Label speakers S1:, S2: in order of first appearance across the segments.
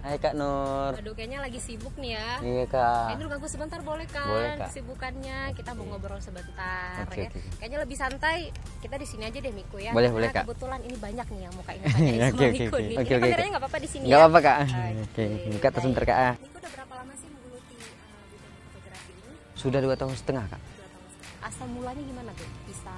S1: Hai Kak Nur.
S2: Aduh, kayaknya lagi sibuk nih ya.
S1: Iya Kak.
S2: Ini ganggu sebentar boleh kan?
S1: Boleh, Kak.
S2: Kesibukannya kita mau ngobrol sebentar
S1: Oke,
S2: ya.
S1: oke.
S2: Kayaknya lebih santai. Kita di sini aja deh Miko ya.
S1: Boleh,
S2: Karena
S1: boleh, Kak.
S2: kebetulan ini banyak nih yang mau Kak ini tanyain sama
S1: Oke,
S2: Miko nih.
S1: oke,
S2: Ini
S1: oke.
S2: kameranya nggak apa-apa di sini
S1: Nggak
S2: ya.
S1: apa-apa Kak.
S2: Oke,
S1: Buka terus sebentar Kak.
S2: Miko udah berapa lama sih menggeluti bidang fotografi ini?
S1: Sudah 2 tahun setengah Kak.
S2: 2 tahun setengah. Asal mulanya gimana tuh? Bisa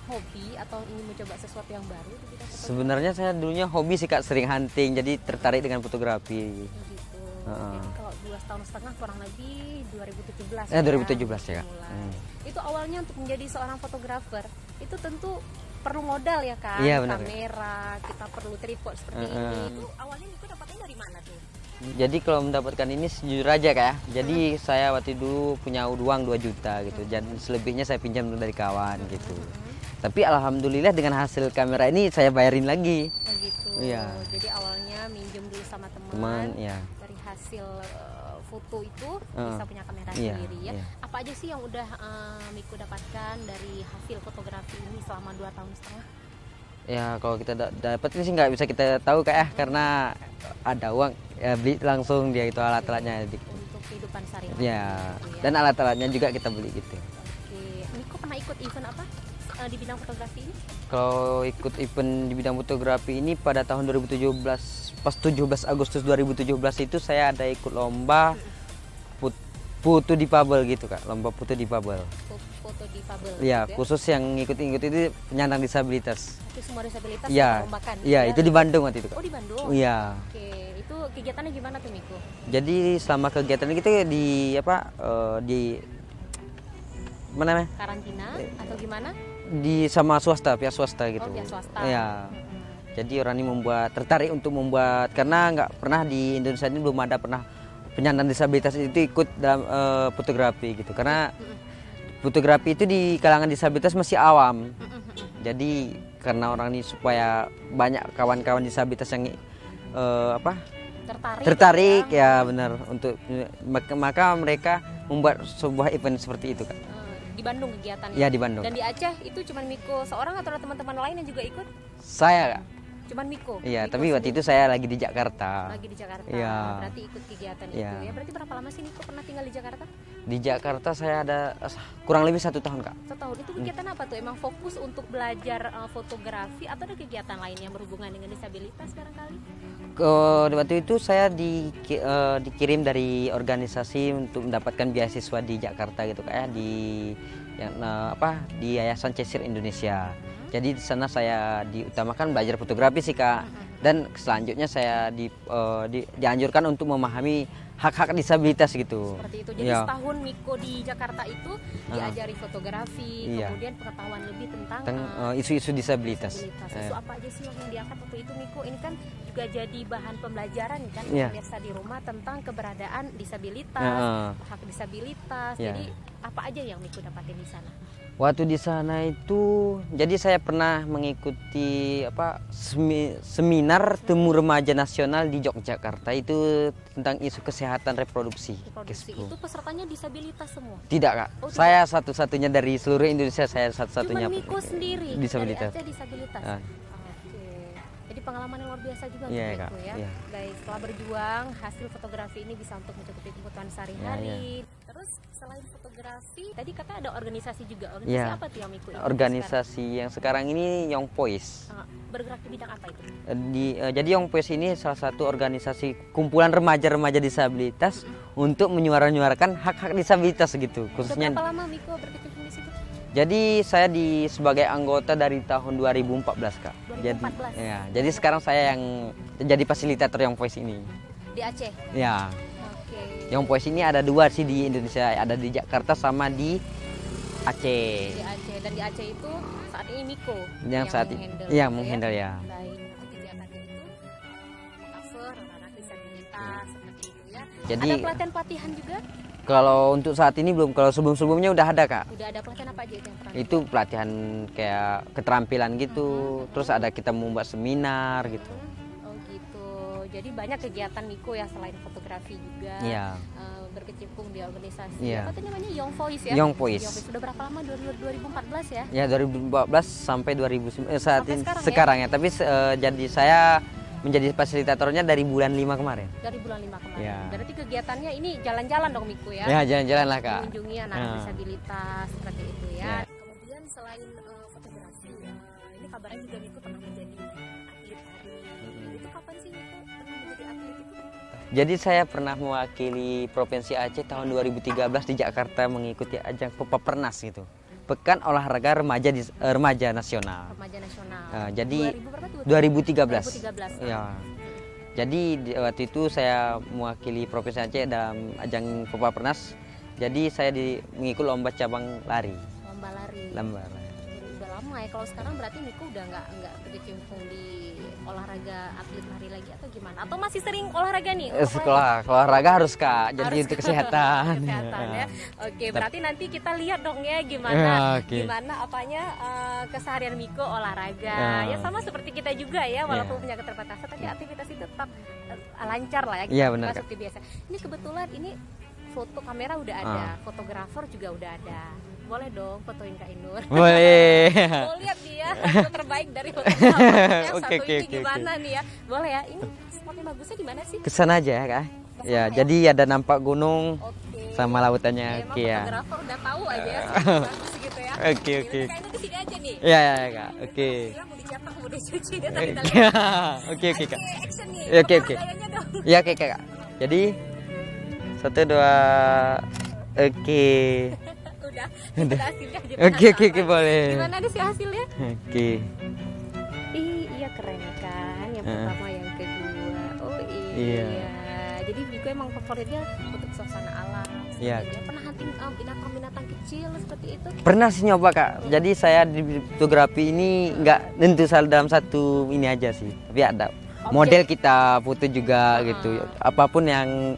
S2: hobi atau ingin mencoba sesuatu yang baru di bidang fotografi?
S1: Sebenarnya saya dulunya hobi sih Kak, sering hunting, jadi tertarik dengan fotografi.
S2: Gitu.
S1: Heeh.
S2: Jadi kalau 2 tahun setengah kurang lebih 2017
S1: 2017 ya, Kak.
S2: mulai. Itu awalnya untuk menjadi seorang fotografer itu tentu perlu modal ya kan,
S1: Iya, benar.
S2: kamera, kita perlu tripod seperti ini. Itu awalnya Miko dapatnya dari mana tuh?
S1: Jadi kalau mendapatkan ini sejujur aja Kak ya. Jadi saya waktu itu punya uang 2 juta gitu. Dan selebihnya saya pinjam dari kawan gitu. Tapi alhamdulillah dengan hasil kamera ini saya bayarin lagi.
S2: Oh gitu.
S1: Iya.
S2: Jadi awalnya minjem dulu sama
S1: Teman,
S2: teman.
S1: ya.
S2: Dari hasil foto itu
S1: Heeh.
S2: bisa punya kamera
S1: Iya,
S2: sendiri ya.
S1: iya.
S2: Apa aja sih yang udah Miko dapatkan dari hasil fotografi ini selama 2 tahun setengah?
S1: Ya kalau kita dapat ini sih nggak bisa kita tahu Kak ya, karena ada uang ya beli langsung dia itu alat-alatnya.
S2: Untuk kehidupan sehari-hari.
S1: Ya.
S2: gitu ya.
S1: Dan alat-alatnya juga kita beli gitu.
S2: Oke, Miko pernah ikut event apa di bidang fotografi ini?
S1: Kalau ikut event di bidang fotografi ini pada tahun 2017, pas 17 Agustus 2017 itu saya ada ikut lomba foto difabel gitu Kak, lomba foto difabel.
S2: Foto difabel.
S1: Iya,
S2: gitu ya.
S1: khusus yang ngikut-ngikut itu penyandang disabilitas.
S2: Itu semua disabilitas
S1: Iya,
S2: dilombakan.
S1: iya
S2: ya?
S1: itu di Bandung waktu itu Kak.
S2: Oh, di Bandung.
S1: Iya.
S2: Oke, itu kegiatannya gimana tuh Miko?
S1: Jadi selama kegiatan kita di apa di mana namanya?
S2: Karantina atau gimana?
S1: Di sama swasta, pihak swasta gitu.
S2: Oh, pihak swasta.
S1: Iya. Jadi orang ini tertarik untuk membuat, karena nggak pernah di Indonesia ini belum ada pernah penyandang disabilitas itu ikut dalam fotografi gitu. Karena fotografi itu di kalangan disabilitas masih awam. Jadi karena orang ini supaya banyak kawan-kawan disabilitas yang tertarik ya benar untuk maka mereka membuat sebuah event seperti itu Kak.
S2: Di Bandung kegiatannya.
S1: Ya di Bandung.
S2: Dan di Aceh itu cuma Miko seorang atau ada teman-teman lain yang juga ikut?
S1: Saya Kak.
S2: Cuman Miko.
S1: Iya,
S2: Miko
S1: tapi waktu itu saya lagi di Jakarta.
S2: lagi di Jakarta.
S1: Iya.
S2: Berarti ikut kegiatan
S1: Iya.
S2: itu ya. Berarti berapa lama sih Miko pernah tinggal di Jakarta?
S1: Di Jakarta saya ada kurang lebih 1 tahun Kak.
S2: Setahun. Itu kegiatan apa tuh? Emang fokus untuk belajar fotografi atau ada kegiatan lain yang berhubungan dengan disabilitas barangkali?
S1: Waktu itu saya dikirim dari organisasi untuk mendapatkan beasiswa di Jakarta gitu kayak di di Yayasan Cesir Indonesia. Jadi di sana saya diutamakan belajar fotografi sih Kak. Dan selanjutnya saya dianjurkan untuk memahami hak-hak disabilitas gitu.
S2: Seperti itu. Jadi
S1: Iya.
S2: setahun Miko di Jakarta itu diajari fotografi,
S1: Iya.
S2: kemudian pengetahuan lebih tentang
S1: Isu-isu disabilitas.
S2: Isu apa aja sih yang diangkat waktu itu Miko? Ini kan juga jadi bahan pembelajaran kan
S1: Iya.
S2: pemirsa di rumah tentang keberadaan disabilitas, hak disabilitas.
S1: Iya.
S2: Jadi apa aja yang Miko dapatin di sana?
S1: Waktu di sana itu, jadi saya pernah mengikuti seminar temu remaja nasional di Yogyakarta itu tentang isu kesehatan reproduksi.
S2: Reproduksi
S1: Kespo.
S2: itu pesertanya disabilitas semua.
S1: Tidak Kak,
S2: Oh, tidak.
S1: saya satu-satunya dari seluruh Indonesia, saya satu-satunya
S2: Cuma Miko sendiri
S1: disabilitas.
S2: dari Aceh disabilitas.
S1: Ah.
S2: Oke. Jadi pengalaman yang luar biasa juga
S1: Iya,
S2: untuk
S1: Kak.
S2: Miko ya.
S1: Iya.
S2: Baik, setelah berjuang hasil fotografi ini bisa untuk mencukupi kebutuhan sehari-hari. Terus selain fotografi, tadi kata ada organisasi juga. Organisasi
S1: Iya.
S2: apa tuh yang Miko ikut
S1: Organisasi yang sekarang ini Young Voice.
S2: sekarang? Bergerak di bidang apa itu?
S1: Jadi Young Voice ini salah satu organisasi kumpulan remaja-remaja disabilitas untuk menyuarakan hak-hak disabilitas gitu,
S2: Udah
S1: khususnya.
S2: berapa lama Miko berkecimpung di situ?
S1: Jadi saya sebagai anggota dari tahun 2014 Kak.
S2: 2014.
S1: Jadi sekarang saya yang jadi fasilitator Young Voice ini.
S2: Di Aceh.
S1: Ya,
S2: Oke.
S1: Young Voice ini ada 2 sih di Indonesia, ada di Jakarta sama di Aceh.
S2: Di Aceh, dan di Aceh itu saat ini Miko
S1: Yang saat ini
S2: menghandle
S1: ya
S2: gitu
S1: menghandle ya.
S2: Baik, nanti kegiatannya itu cover anak disabilitas seperti itu ya.
S1: Jadi
S2: Ada pelatihan-pelatihan juga?
S1: kalau untuk saat ini belum, kalau sebelum-sebelumnya udah ada Kak.
S2: Udah ada pelatihan apa aja itu yang pernah?
S1: Itu pelatihan kayak keterampilan gitu, terus ada kita membuat seminar gitu.
S2: Oh gitu. Jadi banyak kegiatan Miko ya selain fotografi juga.
S1: Iya.
S2: Berkecimpung di organisasi.
S1: Iya.
S2: Apa tuh namanya? Young Voice ya?
S1: Young Voice.
S2: Sudah berapa lama? 2014 ya?
S1: Ya 2014 sampai 2009 saat
S2: Sampai
S1: ini
S2: sekarang ya?
S1: sekarang ya. Tapi jadi saya menjadi fasilitatornya dari bulan 5 kemarin.
S2: Dari bulan 5 kemarin.
S1: Ya.
S2: Berarti kegiatannya ini jalan-jalan dong Miko ya?
S1: Ya, jalan-jalan lah Kak.
S2: Mengunjungi anak disabilitas seperti itu ya.
S1: Ya.
S2: Kemudian selain fotografi, ini kabarnya juga Miko pernah menjadi atlet hari. Itu kapan sih Miko pernah menjadi atlet itu?
S1: Jadi saya pernah mewakili Provinsi Aceh tahun 2013 di Jakarta mengikuti ajang Pepernas gitu. Pekan Olahraga Remaja Nasional.
S2: Remaja Nasional.
S1: Jadi
S2: 2013.
S1: 2013. Ya. Jadi waktu itu saya mewakili Provinsi Aceh dalam ajang Pepernas. Jadi saya mengikuti lomba cabang lari.
S2: Lomba lari. Udah lama ya. Kalau sekarang berarti Miko udah nggak berkecimpung di olahraga atlet lari lagi atau gimana? Atau masih sering olahraga nih?
S1: Olahraga harus Kak. Jadi untuk kesehatan.
S2: Kesehatan ya. Oke, berarti nanti kita lihat dong ya gimana keseharian Miko olahraga. Ya sama seperti kita juga ya, walaupun punya keterbatasan tapi aktivitas itu tetap lancar lah ya.
S1: Iya benar.
S2: Seperti biasa. Ini kebetulan ini foto kamera udah ada, fotografer juga udah ada. Boleh dong fotoin Kak Inur.
S1: Boleh.
S2: Mau lihat dia foto terbaik dari fotografernya satu ini gimana nih ya? Boleh ya? Ini spotnya bagusnya di mana sih?
S1: Kesana aja ya Kak. Ya, jadi ada nampak gunung sama lautannya.
S2: Oke ya. Fotografer udah tahu aja ya, bagus gitu ya.
S1: Oke.
S2: Kak Inur di sini aja nih.
S1: Iya Kak. Oke.
S2: Mau dicetak, mau dicuci dia tadi kita lihat.
S1: Oke Kak.
S2: Action nih.
S1: Oke. Iya oke Kak. Jadi 1 2 oke.
S2: Udah hasilnya aja.
S1: Oke boleh.
S2: Gimana nih sih hasilnya?
S1: Oke.
S2: Iya keren kan. Yang pertama, yang kedua. Oh iya. Jadi Miko emang favoritnya untuk suasana alam.
S1: Iya.
S2: Dia pernah hunting binatang-binatang kecil seperti itu?
S1: Pernah sih nyoba Kak. Jadi saya di fotografi ini nggak tentu dalam satu ini aja sih. Tapi ada model kita foto juga gitu. Apapun yang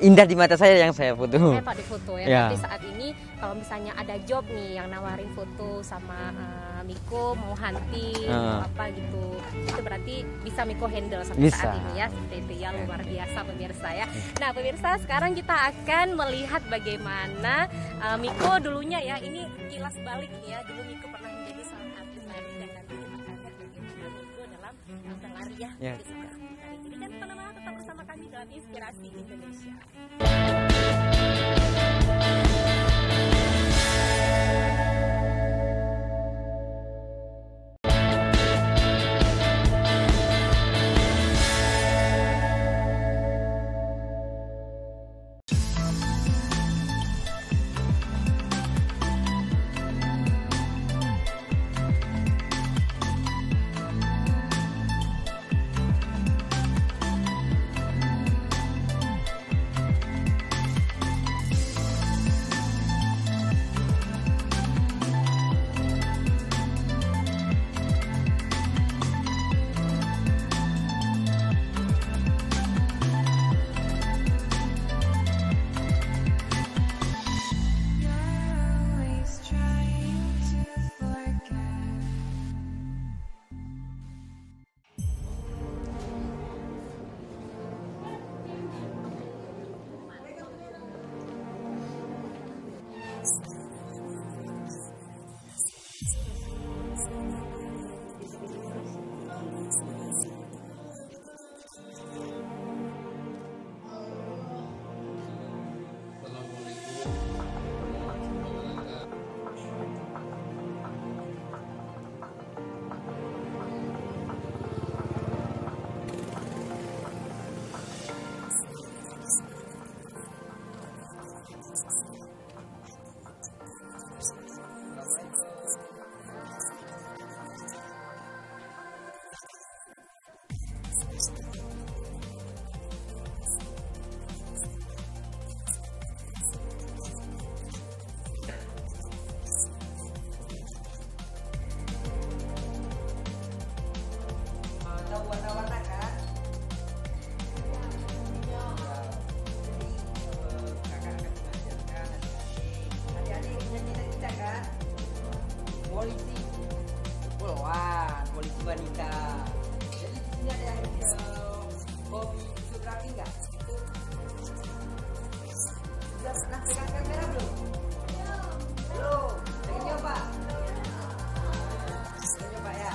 S1: indah di mata saya yang saya foto.
S2: Pak di foto ya. Nanti saat ini kalau misalnya ada job nih yang nawarin foto sama Miko mau hunting apa gitu, itu berarti bisa Miko handle sampai saat ini ya. Seperti itu ya, luar biasa pemirsa ya. Nah pemirsa, sekarang kita akan melihat bagaimana Miko dulunya ya. Ini kilas balik nih ya. Dulu Miko pernah menjadi seorang atlet lari dan nanti kita akan lihat bagaimana Miko dalam lari ya. Jadi kan teman-teman tetap bersama kami dalam Inspirasi Indonesia.
S1: Polisi wanita. Jadi di sini ada yang hobi fotografi nggak? Sudah pernah pegang kamera belum? Belum. Pengen nyoba? Pengen nyoba ya?